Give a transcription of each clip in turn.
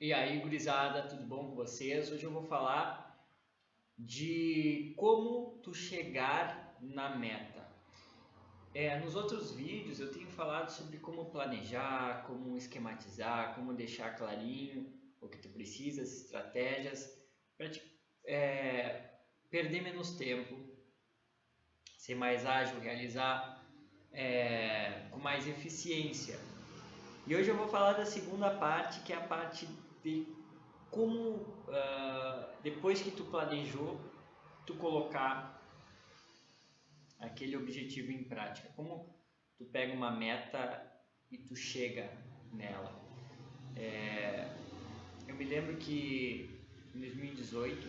E aí, gurizada, tudo bom com vocês? Hoje eu vou falar de como tu chegar na meta. Nos outros vídeos eu tenho falado sobre como planejar, como esquematizar, como deixar clarinho o que tu precisa, as estratégias, para perder menos tempo, ser mais ágil, realizar com mais eficiência. E hoje eu vou falar da segunda parte, que é a parte de como, depois que tu planejou, tu colocar aquele objetivo em prática. Como tu pega uma meta e tu chega nela. Eu me lembro que em 2018,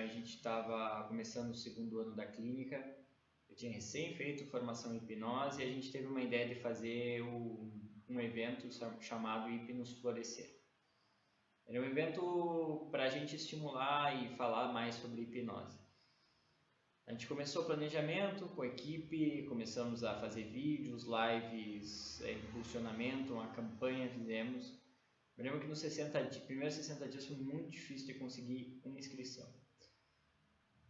a gente estava começando o segundo ano da clínica, eu tinha recém feito formação em hipnose e a gente teve uma ideia de fazer um evento chamado Hipnos Florescer. Era um evento para a gente estimular e falar mais sobre hipnose. A gente começou o planejamento com a equipe, começamos a fazer vídeos, lives, impulsionamento, uma campanha fizemos. Eu lembro que nos primeiros 60 dias foi muito difícil de conseguir uma inscrição.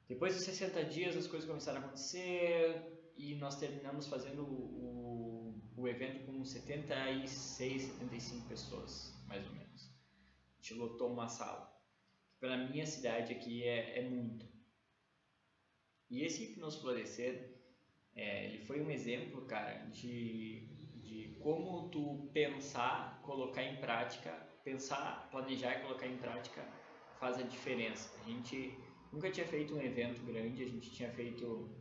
Depois dos 60 dias as coisas começaram a acontecer e nós terminamos fazendo o evento com 76, 75 pessoas, mais ou menos. A gente lotou uma sala. Para a minha cidade aqui é muito. E esse Hipnos Florescer, ele foi um exemplo, cara, de como tu pensar, colocar em prática, pensar, planejar e colocar em prática faz a diferença. A gente nunca tinha feito um evento grande, a gente tinha feito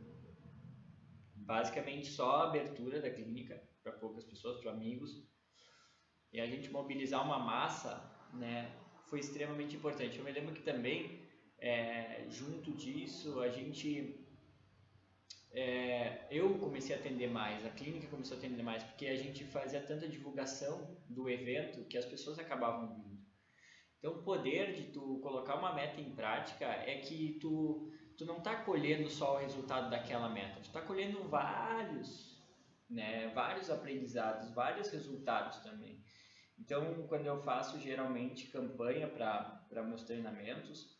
basicamente só a abertura da clínica para poucas pessoas, para amigos, e a gente mobilizar uma massa, né, foi extremamente importante. Eu me lembro que também, junto disso, eu comecei a atender mais, a clínica começou a atender mais, porque a gente fazia tanta divulgação do evento que as pessoas acabavam vindo. Então, o poder de tu colocar uma meta em prática é que tu não está colhendo só o resultado daquela meta, tu está colhendo vários aprendizados, vários resultados também. Então, quando eu faço geralmente campanha para meus treinamentos,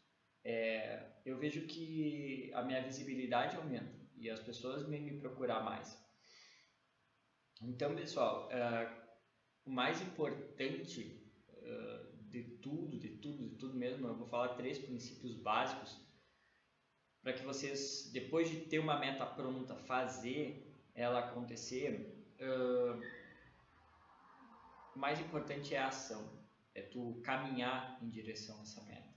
eu vejo que a minha visibilidade aumenta e as pessoas vêm me procurar mais. Então, pessoal, o mais importante de tudo mesmo, eu vou falar 3 princípios básicos para que vocês, depois de ter uma meta pronta, fazer ela acontecer. O mais importante é a ação, é tu caminhar em direção a essa meta.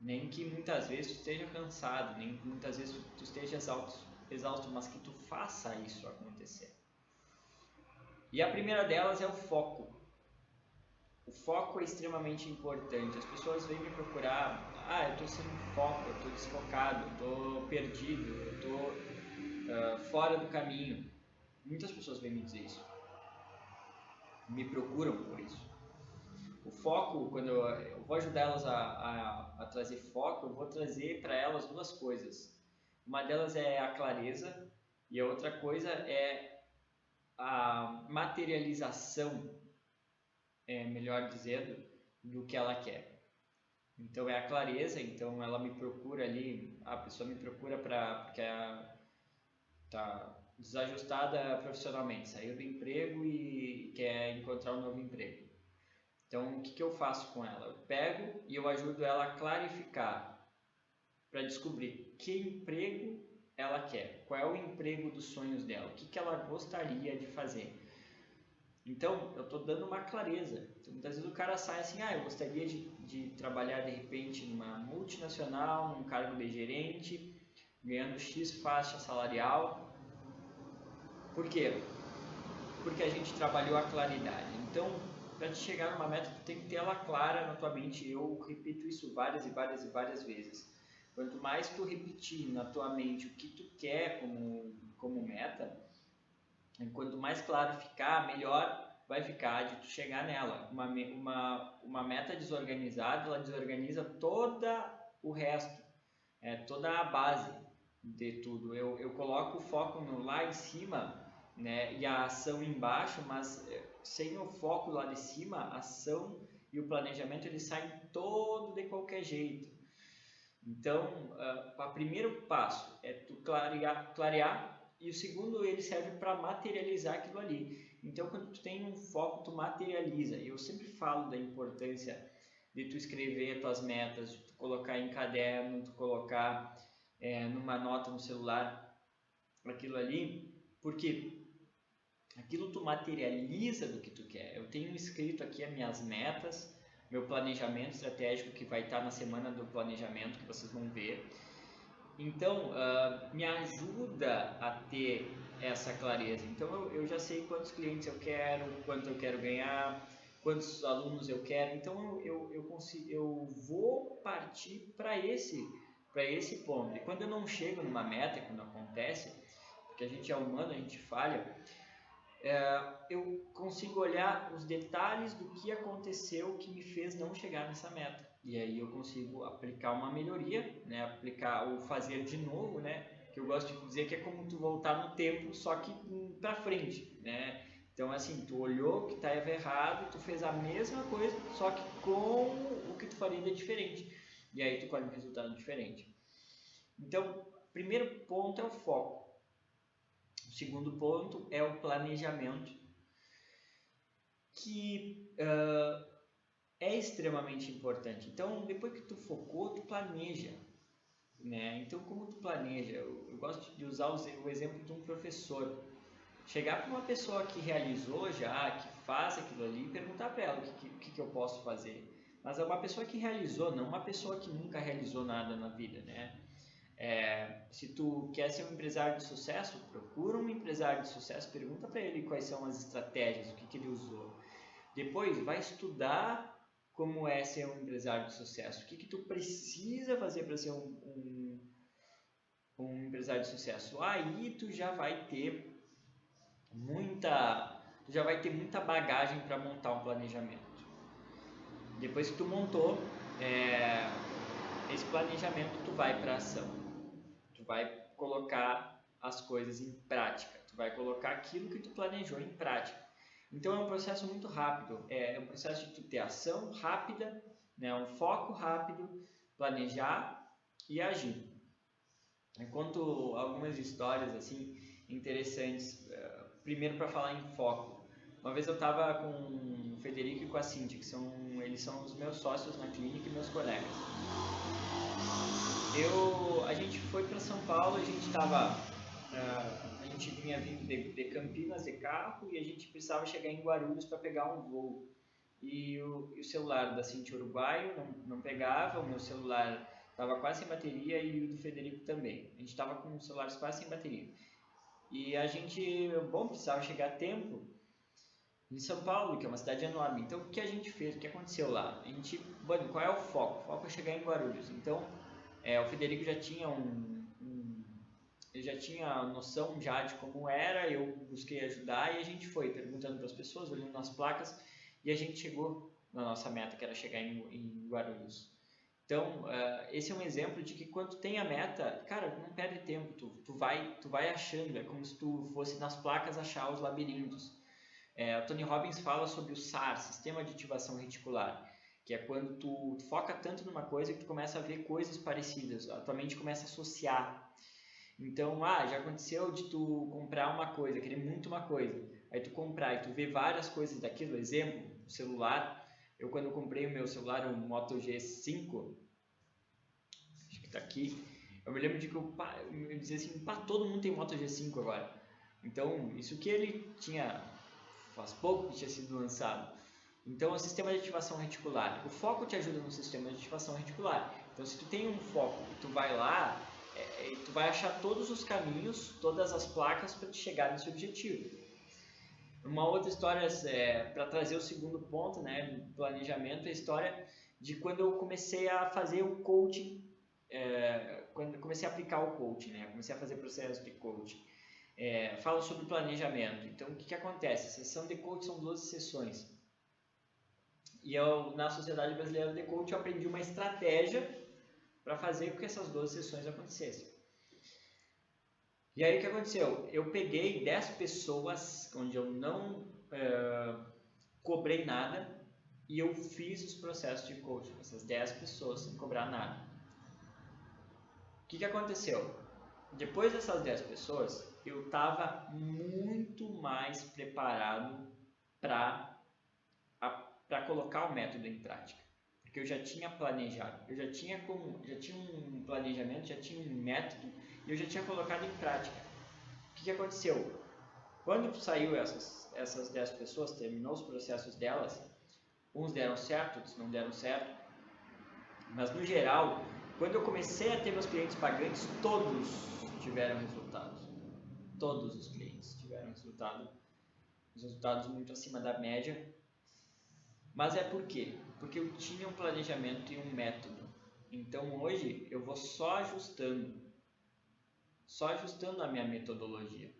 Nem que muitas vezes tu esteja cansado, nem que muitas vezes tu esteja exausto, mas que tu faça isso acontecer. E a primeira delas é o foco. O foco é extremamente importante. As pessoas vêm me procurar, eu estou sem foco, eu estou desfocado, eu estou perdido, eu estou fora do caminho. Muitas pessoas vêm me dizer isso. Me procuram por isso. O foco, quando eu vou ajudar elas a trazer foco, eu vou trazer para elas 2 coisas. Uma delas é a clareza e a outra coisa é a materialização, melhor dizendo, do que ela quer. Então é a clareza, então ela me procura ali, a pessoa me procura porque está desajustada profissionalmente, saiu do emprego e quer encontrar um novo emprego. Então, o que eu faço com ela? Eu pego e eu ajudo ela a clarificar para descobrir que emprego ela quer, qual é o emprego dos sonhos dela, o que ela gostaria de fazer. Então, eu estou dando uma clareza. Então, muitas vezes o cara sai assim, eu gostaria de trabalhar de repente numa multinacional, num cargo de gerente, ganhando X faixa salarial. Por quê? Porque a gente trabalhou a claridade. Então, para te chegar numa meta, tu tem que ter ela clara na tua mente. Eu repito isso várias vezes. Quanto mais tu repetir na tua mente o que tu quer como meta, quanto mais claro ficar, melhor vai ficar de tu chegar nela. Uma meta desorganizada, ela desorganiza todo o resto, toda a base de tudo. Eu coloco o foco lá em cima, né, e a ação embaixo, mas sem o foco lá de cima, a ação e o planejamento ele sai todo de qualquer jeito. Então, o primeiro passo é tu clarear, e o segundo ele serve para materializar aquilo ali. Então, quando tu tem um foco, tu materializa. Eu sempre falo da importância de tu escrever as tuas metas, de tu colocar em caderno, tu colocar numa nota no celular aquilo ali, porque aquilo tu materializa do que tu quer. Eu tenho escrito aqui as minhas metas, meu planejamento estratégico que vai estar na semana do planejamento que vocês vão ver. Então, me ajuda a ter essa clareza. Então, eu já sei quantos clientes eu quero, quanto eu quero ganhar, quantos alunos eu quero. Então, eu vou partir para esse ponto. E quando eu não chego numa meta, quando acontece, porque a gente é humano, a gente falha, eu consigo olhar os detalhes do que aconteceu que me fez não chegar nessa meta. E aí eu consigo aplicar uma melhoria, né? Aplicar ou fazer de novo, né? Que eu gosto de dizer que é como tu voltar no tempo, só que para frente, né? Então, assim, tu olhou que estava errado, tu fez a mesma coisa, só que com o que tu faria de diferente. E aí tu colhe um resultado diferente. Então, primeiro ponto é o foco. O segundo ponto é o planejamento, que é extremamente importante. Então, depois que tu focou, tu planeja, né? Então, como tu planeja? Eu gosto de usar o exemplo de um professor. Chegar para uma pessoa que realizou já, que faz aquilo ali, e perguntar para ela o que eu posso fazer. Mas é uma pessoa que realizou, não uma pessoa que nunca realizou nada na vida, né? Se tu quer ser um empresário de sucesso, procura um empresário de sucesso, pergunta para ele quais são as estratégias, o que ele usou. Depois, vai estudar como é ser um empresário de sucesso, o que tu precisa fazer para ser um empresário de sucesso. Aí tu já vai ter muita bagagem para montar um planejamento. Depois que tu montou esse planejamento, tu vai para ação. Tu vai colocar as coisas em prática. Tu vai colocar aquilo que tu planejou em prática. Então é um processo muito rápido. É um processo de tu ter ação rápida, né? Um foco rápido, planejar e agir. Eu conto algumas histórias assim interessantes. Primeiro, para falar em foco. Uma vez eu estava com o Federico e com a Cíntia, eles são os meus sócios na clínica e meus colegas. A gente foi para São Paulo, a gente vinha vindo de Campinas de carro e a gente precisava chegar em Guarulhos para pegar um voo. E o celular da Cíntia uruguaio não pegava, o meu celular estava quase sem bateria e o do Federico também. A gente estava com os celulares quase sem bateria. E a gente, precisava chegar a tempo em São Paulo, que é uma cidade enorme. Então, o que a gente fez? O que aconteceu lá? Qual é o foco? O foco é chegar em Guarulhos. Então, o Federico já tinha ele já tinha noção já de como era, eu busquei ajudar e a gente foi perguntando para as pessoas, olhando nas placas, e a gente chegou na nossa meta, que era chegar em Guarulhos. Então, esse é um exemplo de que quando tu tem a meta, cara, não perde tempo, tu vai achando, é como se tu fosse nas placas achar os labirintos. O Tony Robbins fala sobre o SAR, Sistema de Ativação Reticular, que é quando tu foca tanto numa coisa que tu começa a ver coisas parecidas, a tua mente começa a associar. Então, já aconteceu de tu comprar uma coisa, querer muito uma coisa, aí tu comprar e tu vê várias coisas daquilo, exemplo, o celular. Eu quando eu comprei o meu celular, o Moto G5, acho que tá aqui, eu me lembro de que eu dizia assim, todo mundo tem Moto G5 agora. Então, isso que ele tinha, faz pouco que tinha sido lançado. Então, é o sistema de ativação reticular. O foco te ajuda no sistema de ativação reticular. Então, se tu tem um foco e tu vai lá, tu vai achar todos os caminhos, todas as placas para te chegar nesse objetivo. Uma outra história, para trazer o segundo ponto, né, do planejamento, é a história de quando eu comecei a fazer o coaching, quando eu comecei a aplicar o coaching, né, comecei a fazer processo de coaching. Falo sobre planejamento. Então, o que acontece? A sessão de coaching são 12 sessões. E na Sociedade Brasileira de Coaching, eu aprendi uma estratégia para fazer com que essas 12 sessões acontecessem. E aí o que aconteceu? Eu peguei 10 pessoas onde eu não cobrei nada, E eu fiz os processos de coaching com essas 10 pessoas sem cobrar nada. O que aconteceu? Depois dessas 10 pessoas, eu estava muito mais preparado para colocar o método em prática. Porque eu já tinha planejado, eu já tinha um planejamento, já tinha um método e eu já tinha colocado em prática. O que aconteceu? Quando saiu essas 10 pessoas, terminou os processos delas, uns deram certo, outros não deram certo, mas no geral, quando eu comecei a ter meus clientes pagantes, todos tiveram resultados. Todos os clientes tiveram resultados muito acima da média. Mas é por quê? Porque eu tinha um planejamento e um método. Então hoje eu vou só ajustando a minha metodologia.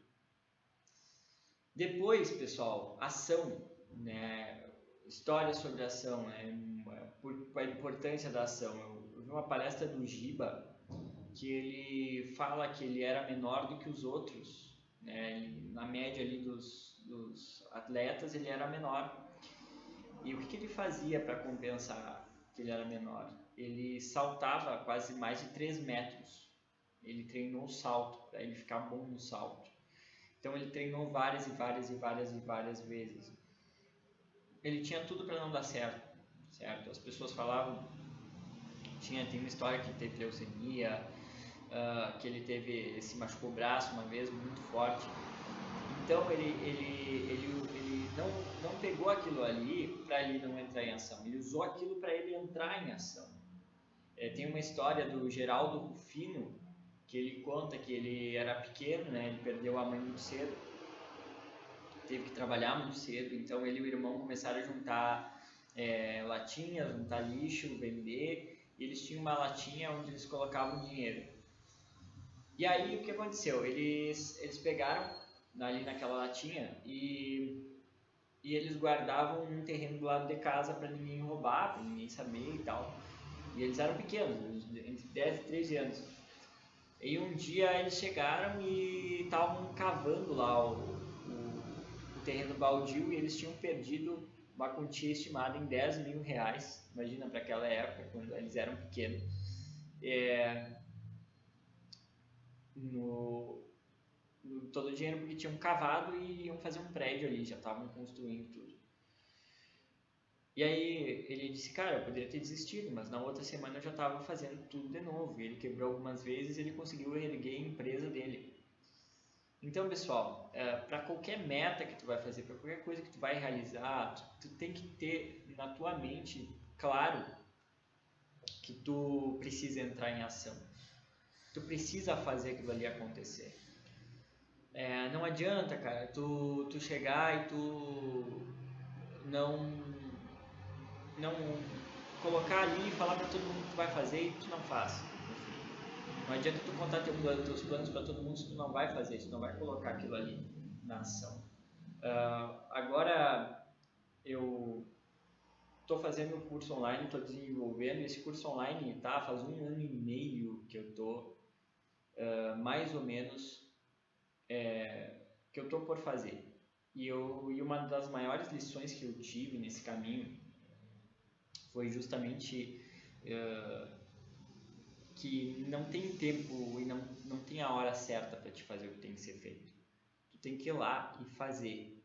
Depois, pessoal, ação, né? História sobre ação, né? A importância da ação. Eu vi uma palestra do Giba que ele fala que ele era menor do que os outros, né? Na média ali dos atletas ele era menor. E o que ele fazia para compensar que ele era menor? Ele saltava quase mais de 3 metros. Ele treinou o salto, para ele ficar bom no salto. Então ele treinou várias vezes. Ele tinha tudo para não dar certo, certo? As pessoas falavam, tem uma história que ele teve leucemia, que ele se machucou o braço uma vez muito forte. Então ele não pegou aquilo ali para ele não entrar em ação, ele usou aquilo para ele entrar em ação. Tem uma história do Geraldo Rufino, que ele conta que ele era pequeno, né? Ele perdeu a mãe muito cedo, teve que trabalhar muito cedo, então ele e o irmão começaram a juntar latinhas, juntar lixo, vender, e eles tinham uma latinha onde eles colocavam dinheiro. E aí o que aconteceu? Eles pegaram ali naquela latinha e eles guardavam um terreno do lado de casa para ninguém roubar, para ninguém saber e tal. E eles eram pequenos, entre 10 e 13 anos. E um dia eles chegaram e estavam cavando lá o terreno baldio e eles tinham perdido uma quantia estimada em 10 mil reais. Imagina, para aquela época, quando eles eram pequenos. Todo o dinheiro porque tinham cavado e iam fazer um prédio ali, já estavam construindo tudo. E aí ele disse, cara, eu poderia ter desistido, mas na outra semana eu já estava fazendo tudo de novo. Ele quebrou algumas vezes e ele conseguiu erguer a empresa dele. Então, pessoal, para qualquer meta que tu vai fazer, para qualquer coisa que tu vai realizar, tu tem que ter na tua mente claro que tu precisa entrar em ação. Tu precisa fazer aquilo ali acontecer. Não adianta, cara, tu chegar e tu não colocar ali e falar para todo mundo que tu vai fazer e tu não faz. Não adianta tu contar teus planos para todo mundo se tu não vai fazer, se tu não vai colocar aquilo ali na ação. Agora eu estou fazendo um curso online, estou desenvolvendo. Esse curso online faz 1 ano e meio que eu estou, mais ou menos, que eu estou por fazer. E uma das maiores lições que eu tive nesse caminho foi justamente que não tem tempo e não tem a hora certa para te fazer o que tem que ser feito. Tu tem que ir lá e fazer.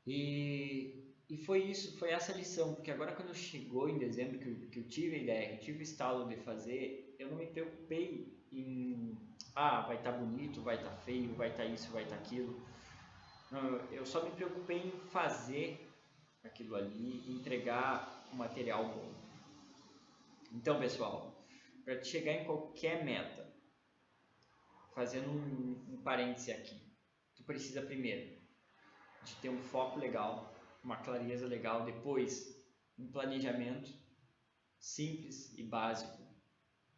E foi isso, foi essa lição, porque agora quando chegou em dezembro que eu tive a ideia, que eu tive o estalo de fazer, eu não me preocupei em vai estar bonito, vai estar feio, vai estar isso, vai estar aquilo. Não, eu só me preocupei em fazer aquilo ali, entregar um material bom. Então, pessoal, para te chegar em qualquer meta, fazendo um parêntese aqui, tu precisa primeiro de ter um foco legal, uma clareza legal, depois um planejamento simples e básico,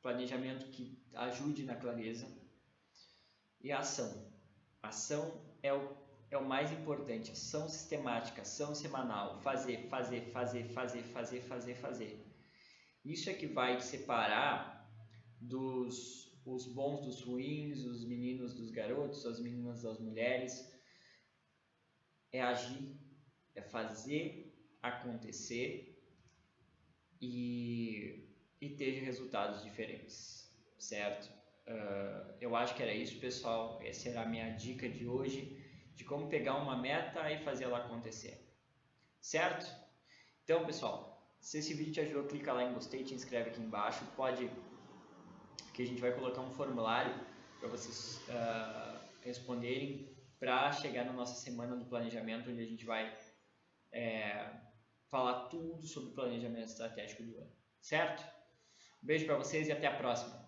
planejamento que ajude na clareza, e a ação. A ação é o mais importante, ação sistemática, ação semanal, fazer. Isso é que vai te separar os bons dos ruins, os meninos dos garotos, as meninas das mulheres. É agir, é fazer acontecer e ter resultados diferentes, certo? Eu acho que era isso, pessoal. Essa era a minha dica de hoje, de como pegar uma meta e fazer ela acontecer, certo? Então, pessoal, se esse vídeo te ajudou, clica lá em gostei, te inscreve aqui embaixo, que a gente vai colocar um formulário para vocês responderem para chegar na nossa semana do planejamento, onde a gente vai falar tudo sobre o planejamento estratégico do ano, certo? Um beijo para vocês e até a próxima!